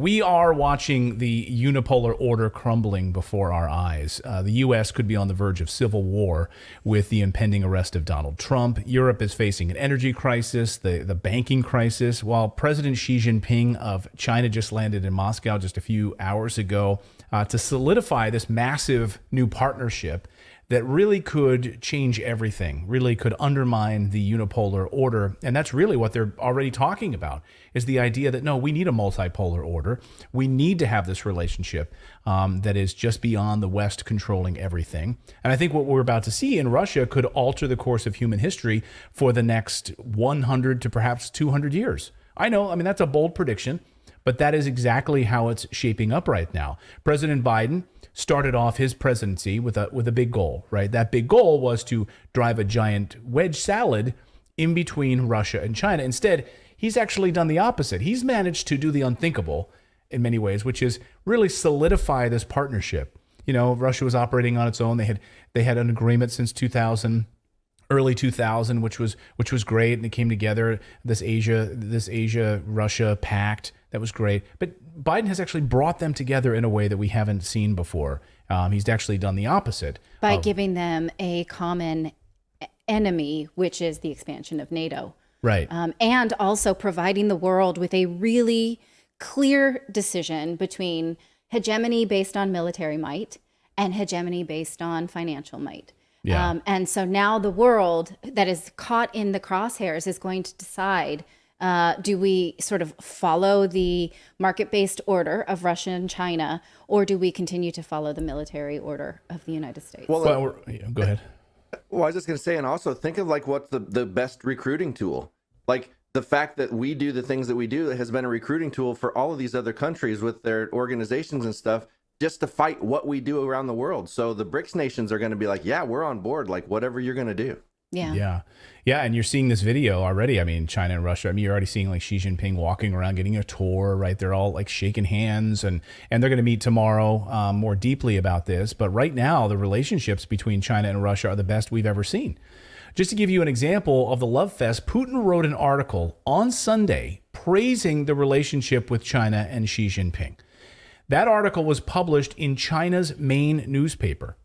We are watching the unipolar order crumbling before our eyes. The U.S. could be on the verge of civil war with the impending arrest of Donald Trump. Europe is facing an energy crisis, the banking crisis, while President Xi Jinping of China just landed in Moscow just a few hours ago to solidify this massive new partnership that really could change everything, really could undermine the unipolar order. And that's really what they're already talking about, is the idea that, no, we need a multipolar order. We need to have this relationship that is just beyond the West controlling everything. And I think what we're about to see in Russia could alter the course of human history for the next 100 to perhaps 200 years. I know, that's a bold prediction, but that is exactly how it's shaping up right now. President Biden started off his presidency with a big goal, right? That big goal was to drive a giant wedge salad in between Russia and China. Instead, he's actually done the opposite. He's managed to do the unthinkable in many ways, which is really solidify this partnership. Russia was operating on its own. They had an agreement since 2000. Early 2000, which was great, and it came together, this Asia Russia pact that was great. But Biden has actually brought them together in a way that we haven't seen before. He's actually done the opposite by giving them a common enemy, which is the expansion of NATO, right? And also providing the world with a really clear decision between hegemony based on military might and hegemony based on financial might. Yeah. And so now the world that is caught in the crosshairs is going to decide, do we sort of follow the market-based order of Russia and China, or do we continue to follow the military order of the United States? Well, go ahead. Well, I was just going to say, and also think of like what's the best recruiting tool. Like the fact that we do the things that we do has been a recruiting tool for all of these other countries with their organizations and stuff, just to fight what we do around the world. So the BRICS nations are going to be like, yeah, we're on board, like whatever you're going to do. Yeah. And you're seeing this video already. China and Russia. You're already seeing like Xi Jinping walking around, getting a tour, right? They're all like shaking hands, and they're going to meet tomorrow more deeply about this. But right now, the relationships between China and Russia are the best we've ever seen. Just to give you an example of the love fest, Putin wrote an article on Sunday praising the relationship with China and Xi Jinping. That article was published in China's main newspaper.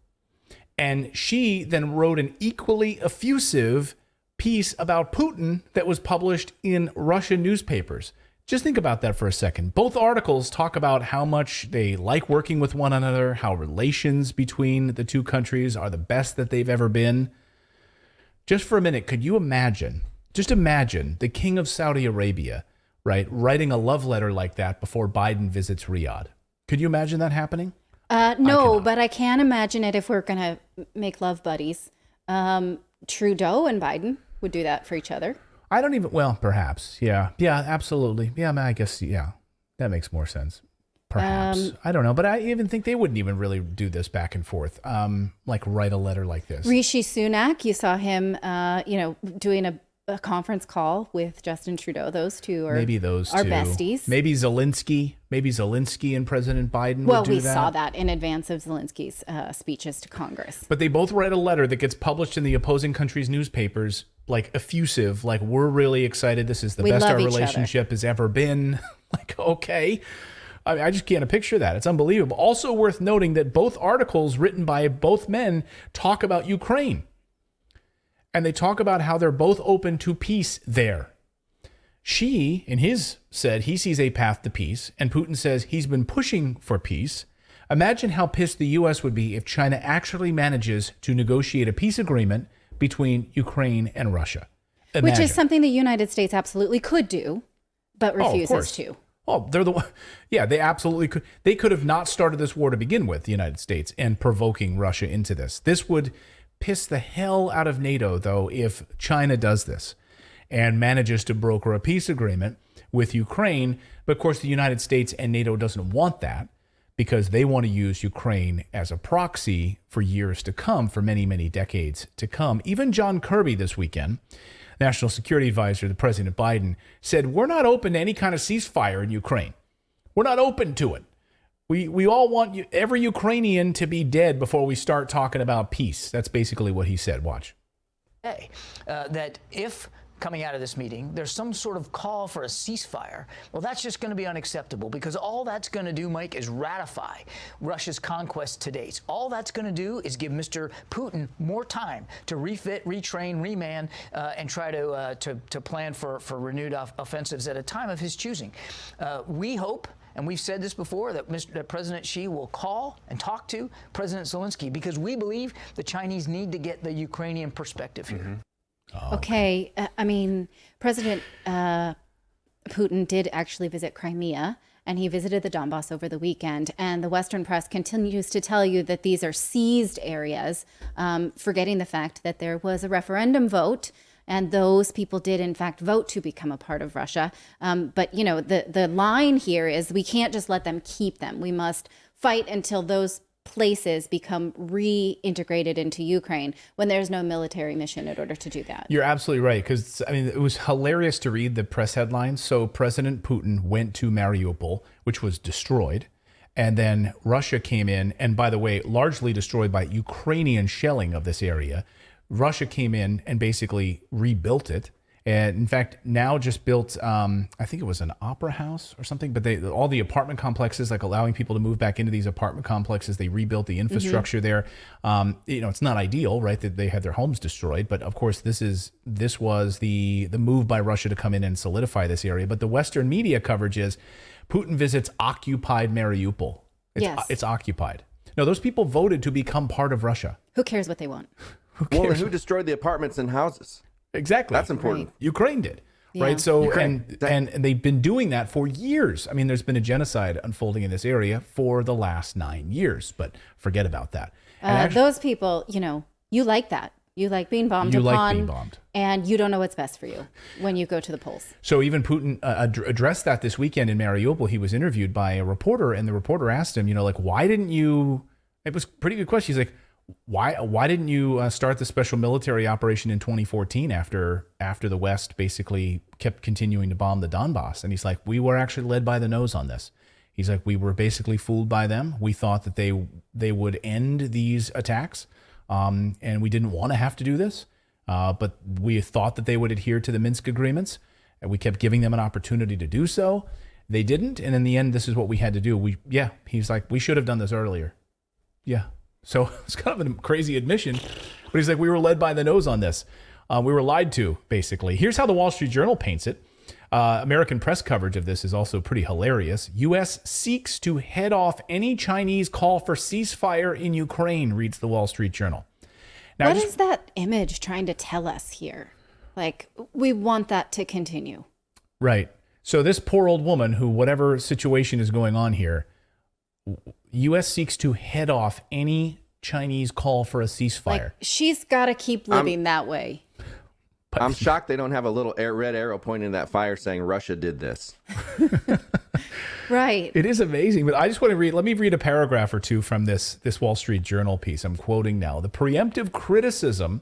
And Xi then wrote an equally effusive piece about Putin that was published in Russian newspapers. Just think about that for a second. Both articles talk about how much they like working with one another, how relations between the two countries are the best that they've ever been. Just for a minute, could you imagine the king of Saudi Arabia, right, writing a love letter like that before Biden visits Riyadh? Could you imagine that happening? No, but I can imagine it if we're going to make love buddies. Trudeau and Biden would do that for each other. Perhaps. Yeah, absolutely. Yeah, I guess, that makes more sense. Perhaps. I don't know, but I even think they wouldn't even really do this back and forth, like write a letter like this. Rishi Sunak, you saw him, doing a conference call with Justin Trudeau. Those two are besties. Maybe Zelensky and President Biden would do that. We saw that in advance of Zelensky's speeches to Congress. But they both write a letter that gets published in the opposing countries' newspapers, like effusive, like we're really excited. This is the best our relationship has ever been. Like, okay. I just can't picture that. It's unbelievable. Also worth noting that both articles written by both men talk about Ukraine. And they talk about how they're both open to peace there. Xi, in his, said he sees a path to peace, and Putin says he's been pushing for peace. Imagine how pissed the U.S. would be if China actually manages to negotiate a peace agreement between Ukraine and Russia. Imagine. Which is something the United States absolutely could do, but refuses to. Oh, they absolutely could. They could have not started this war to begin with, the United States, and provoking Russia into this. This would piss the hell out of NATO, though, if China does this and manages to broker a peace agreement with Ukraine. But of course, the United States and NATO doesn't want that because they want to use Ukraine as a proxy for years to come, for many, many decades to come. Even John Kirby this weekend, National Security Advisor to President Biden, said, we're not open to any kind of ceasefire in Ukraine. We're not open to it. We all want every Ukrainian to be dead before we start talking about peace. That's basically what he said. Watch. That if coming out of this meeting, there's some sort of call for a ceasefire. Well, that's just going to be unacceptable, because all that's going to do, Mike, is ratify Russia's conquest to date. All that's going to do is give Mr. Putin more time to refit, retrain, reman, and try to plan for renewed offensives at a time of his choosing. We hope, and we've said this before, that President Xi will call and talk to President Zelensky, because we believe the Chinese need to get the Ukrainian perspective here. Mm-hmm. Oh, okay. I mean, President Putin did actually visit Crimea, and he visited the Donbass over the weekend. And the Western press continues to tell you that these are seized areas, forgetting the fact that there was a referendum vote, and those people did, in fact, vote to become a part of Russia. But, you know, the line here is we can't just let them keep them. We must fight until those places become reintegrated into Ukraine, when there's no military mission in order to do that. You're absolutely right, because, I mean, it was hilarious to read the press headlines. So President Putin went to Mariupol, which was destroyed. And then Russia came in, and by the way, largely destroyed by Ukrainian shelling of this area. Russia came in and basically rebuilt it. And in fact, now just built, I think it was an opera house or something, but all the apartment complexes, like allowing people to move back into these apartment complexes, they rebuilt the infrastructure there. You know, it's not ideal, right, that they had their homes destroyed. But of course, this was the move by Russia to come in and solidify this area. But the Western media coverage is Putin visits occupied Mariupol. It's occupied. No, those people voted to become part of Russia. Who cares what they want? Well, and who destroyed the apartments and houses? Exactly. That's important. Right. Ukraine did. Yeah. Right. So, Ukraine. and they've been doing that for years. I mean, there's been a genocide unfolding in this area for the last 9 years, but forget about that. And Those people, you know, you like that. You like being bombed upon. You like being bombed. And you don't know what's best for you when you go to the polls. So even Putin addressed that this weekend in Mariupol. He was interviewed by a reporter, and the reporter asked him, you know, like, why didn't you, it was a pretty good question. He's like, why didn't you start the special military operation in 2014 after the West basically kept continuing to bomb the Donbass? And he's like, we were actually led by the nose on this. He's like, we were basically fooled by them. We thought that they would end these attacks, and we didn't want to have to do this. But we thought that they would adhere to the Minsk agreements, and we kept giving them an opportunity to do so. They didn't, and in the end, this is what we had to do. He's like, we should have done this earlier. Yeah. So it's kind of a crazy admission, but he's like, we were led by the nose on this. We were lied to, basically. Here's how the Wall Street Journal paints it. American press coverage of this is also pretty hilarious. U.S. seeks to head off any Chinese call for ceasefire in Ukraine, reads the Wall Street Journal. Now, What is that image trying to tell us here? Like, we want that to continue. Right. So this poor old woman who, whatever situation is going on here, U.S. seeks to head off any Chinese call for a ceasefire. Like, she's got to keep living that way. I'm shocked they don't have a little red arrow pointing that fire saying Russia did this. Right. It is amazing, but I just want to let me read a paragraph or two from this Wall Street Journal piece. I'm quoting now. The preemptive criticism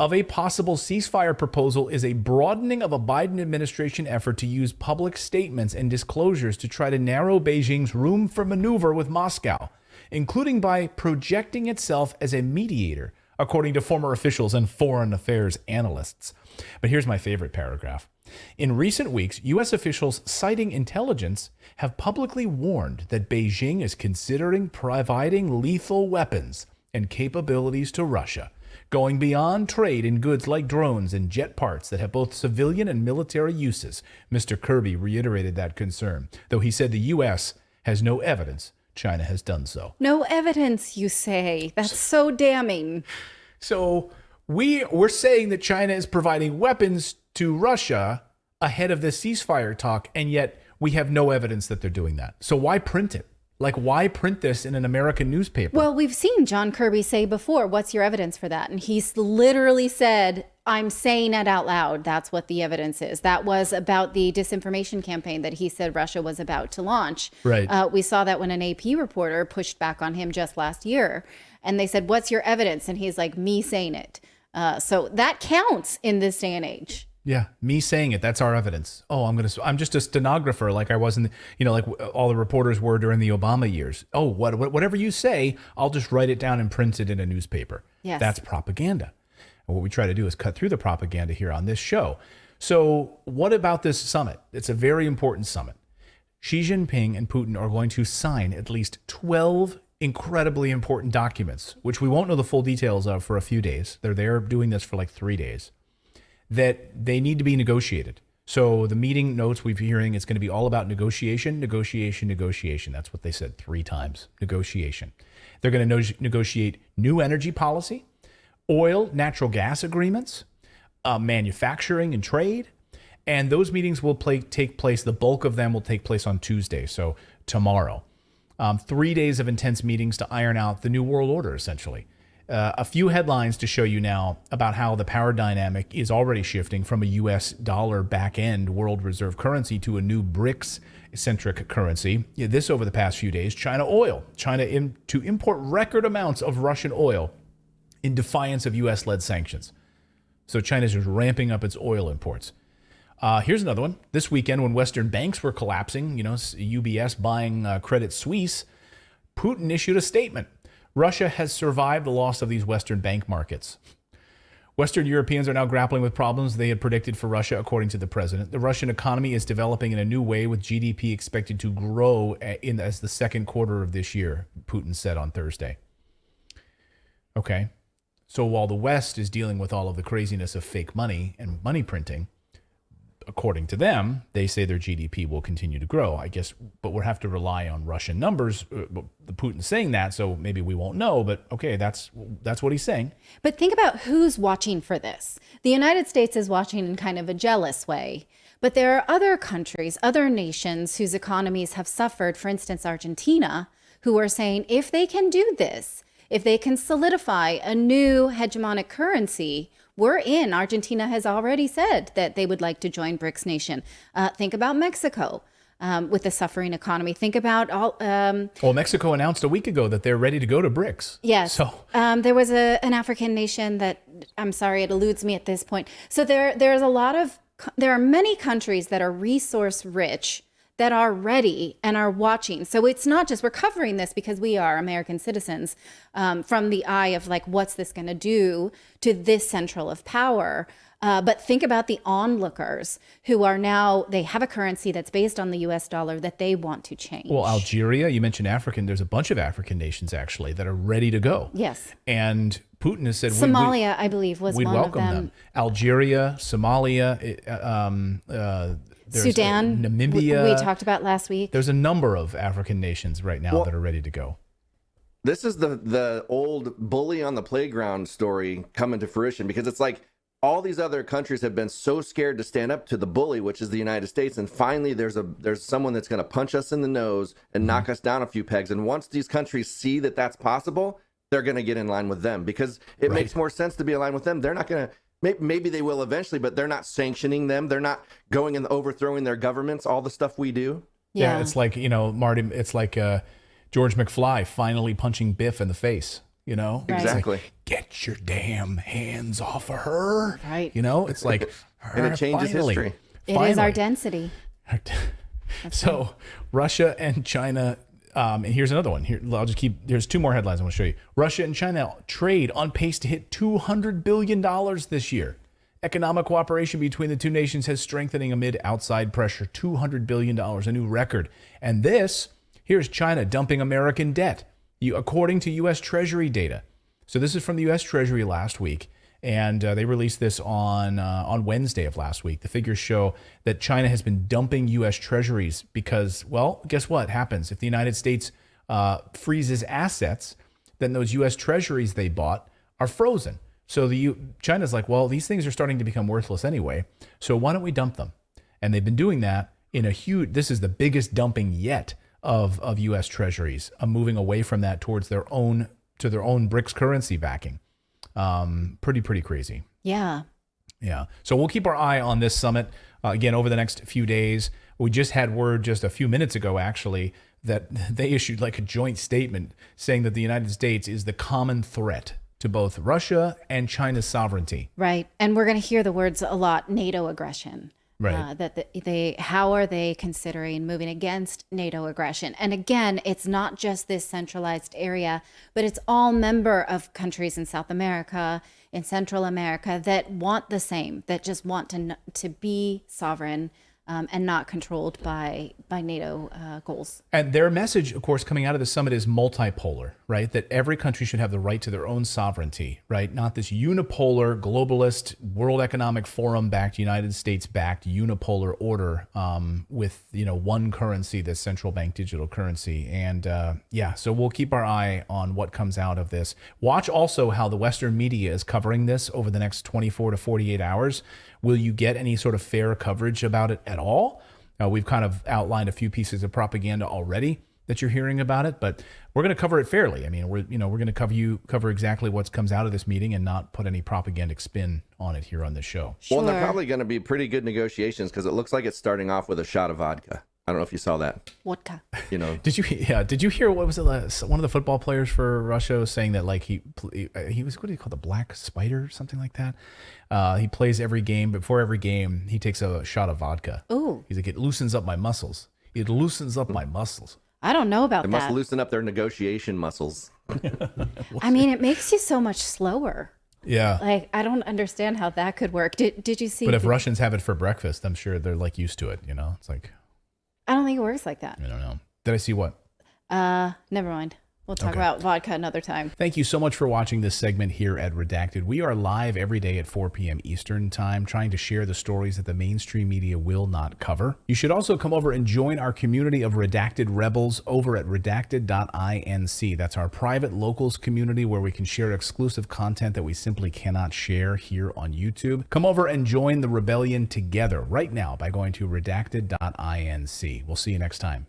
of a possible ceasefire proposal is a broadening of a Biden administration effort to use public statements and disclosures to try to narrow Beijing's room for maneuver with Moscow, including by projecting itself as a mediator, according to former officials and foreign affairs analysts. But here's my favorite paragraph. In recent weeks, U.S. officials citing intelligence have publicly warned that Beijing is considering providing lethal weapons and capabilities to Russia, going beyond trade in goods like drones and jet parts that have both civilian and military uses. Mr. Kirby reiterated that concern, though he said the U.S. has no evidence China has done so. No evidence, you say. That's so damning. So we're saying that China is providing weapons to Russia ahead of the ceasefire talk, and yet we have no evidence that they're doing that. So why print it? Like, why print this in an American newspaper? Well, we've seen John Kirby say before, what's your evidence for that? And he's literally said, I'm saying it out loud. That's what the evidence is. That was about the disinformation campaign that he said Russia was about to launch. Right. We saw that when an AP reporter pushed back on him just last year. And they said, what's your evidence? And he's like, me saying it. So that counts in this day and age. Yeah, me saying it. That's our evidence. Oh, I'm just a stenographer, like I was in, like all the reporters were during the Obama years. Oh, whatever you say, I'll just write it down and print it in a newspaper. Yes. That's propaganda. And what we try to do is cut through the propaganda here on this show. So what about this summit? It's a very important summit. Xi Jinping and Putin are going to sign at least 12 incredibly important documents, which we won't know the full details of for a few days. They're there doing this for like 3 days, that they need to be negotiated. So the meeting notes we've been hearing, it's going to be all about negotiation, negotiation, negotiation. That's what they said 3 times, negotiation. They're going to negotiate new energy policy, oil, natural gas agreements, manufacturing and trade. And those meetings will take place, the bulk of them will take place on Tuesday, so tomorrow. 3 days of intense meetings to iron out the new world order, essentially. A few headlines to show you now about how the power dynamic is already shifting from a U.S. dollar back-end world reserve currency to a new BRICS-centric currency. This over the past few days, China oil. China to import record amounts of Russian oil in defiance of U.S.-led sanctions. So China's just ramping up its oil imports. Here's another one. This weekend, when Western banks were collapsing, UBS buying Credit Suisse, Putin issued a statement. Russia has survived the loss of these Western bank markets. Western Europeans are now grappling with problems they had predicted for Russia, according to the president. The Russian economy is developing in a new way, with GDP expected to grow as the second quarter of this year, Putin said on Thursday. Okay. So while the West is dealing with all of the craziness of fake money and money printing, according to them, they say their GDP will continue to grow, I guess, but we'll have to rely on Russian numbers. The Putin's saying that, so maybe we won't know, but okay, that's what he's saying. But think about who's watching for this. The United States is watching in kind of a jealous way, but there are other countries, other nations whose economies have suffered, for instance, Argentina, who are saying if they can do this, if they can solidify a new hegemonic currency, we're in. Argentina has already said that they would like to join BRICS nation. Think about Mexico with the suffering economy. Think about all. Well, Mexico announced a week ago that they're ready to go to BRICS. Yes. So there was an African nation that, I'm sorry, it eludes me at this point. So there are many countries that are resource rich that are ready and are watching. So it's not just, we're covering this because we are American citizens from the eye of like, what's this going to do to this central of power? But think about the onlookers who are now, they have a currency that's based on the US dollar that they want to change. Well, Algeria, you mentioned African, there's a bunch of African nations actually that are ready to go. Yes. And Putin has said Somalia, I believe, was we'd one welcome of them. Algeria, Somalia, Sudan, Namibia. we talked about last week. There's a number of African nations right now that are ready to go. This is the old bully on the playground story coming to fruition, because it's like all these other countries have been so scared to stand up to the bully, which is the United States, and finally there's someone that's going to punch us in the nose and knock us down a few pegs. And once these countries see that that's possible, they're going to get in line with them, because it makes more sense to be aligned with them. They're not going to. Maybe they will eventually, but they're not sanctioning them. They're not going and overthrowing their governments, all the stuff we do. Yeah, it's like, Marty, it's like George McFly finally punching Biff in the face, Right. Exactly. Like, get your damn hands off of her. Right. It's like, And it changes history. It is our density. So Russia and China, and here's another one. There's 2 more headlines I want to show you. Russia and China trade on pace to hit $200 billion this year. Economic cooperation between the two nations has strengthening amid outside pressure. $200 billion, a new record. And here's China dumping American debt, according to U.S. Treasury data. So this is from the U.S. Treasury last week, and they released this on Wednesday of last week. The figures show that China has been dumping U.S. Treasuries because, well, guess what happens? If the United States freezes assets, then those U.S. Treasuries they bought are frozen. So China's like, well, these things are starting to become worthless anyway, so why don't we dump them? And they've been doing that in this is the biggest dumping yet of U.S. Treasuries, moving away from that towards their own BRICS currency backing. Pretty crazy. Yeah. Yeah. So we'll keep our eye on this summit again over the next few days. We just had word just a few minutes ago, actually, that they issued like a joint statement saying that the United States is the common threat to both Russia and China's sovereignty. Right. And we're going to hear the words a lot, NATO aggression. Right. How are they considering moving against NATO aggression? And again, it's not just this centralized area, but it's all member of countries in South America, in Central America that want the same, that just want to be sovereign and not controlled by NATO goals. And their message, of course, coming out of the summit is multipolar, right? That every country should have the right to their own sovereignty, right? Not this unipolar, globalist, World Economic Forum-backed, United States-backed unipolar order with, one currency, this central bank digital currency. And so we'll keep our eye on what comes out of this. Watch also how the Western media is covering this over the next 24 to 48 hours. Will you get any sort of fair coverage about it at all? We've kind of outlined a few pieces of propaganda already that you're hearing about it, but we're going to cover it fairly. I mean, we're going to cover exactly what comes out of this meeting and not put any propagandic spin on it here on this show. Well, and they're probably going to be pretty good negotiations because it looks like it's starting off with a shot of vodka. I don't know if you saw that. Vodka. Did you hear what was it? One of the football players for Russia was saying that like he was, what do you call, the black spider or something like that? He plays every game. Before every game, he takes a shot of vodka. Ooh. He's like, it loosens up my muscles. It loosens up my muscles. I don't know about that. It must loosen up their negotiation muscles. I mean, it makes you so much slower. Yeah. Like, I don't understand how that could work. Did you see? But if Russians have it for breakfast, I'm sure they're like used to it. It's like. I don't think it works like that. I don't know. Did I see what? Never mind. We'll talk about vodka another time. Thank you so much for watching this segment here at Redacted. We are live every day at 4 p.m. Eastern Time, trying to share the stories that the mainstream media will not cover. You should also come over and join our community of Redacted Rebels over at redacted.inc. That's our private locals community where we can share exclusive content that we simply cannot share here on YouTube. Come over and join the rebellion together right now by going to redacted.inc. We'll see you next time.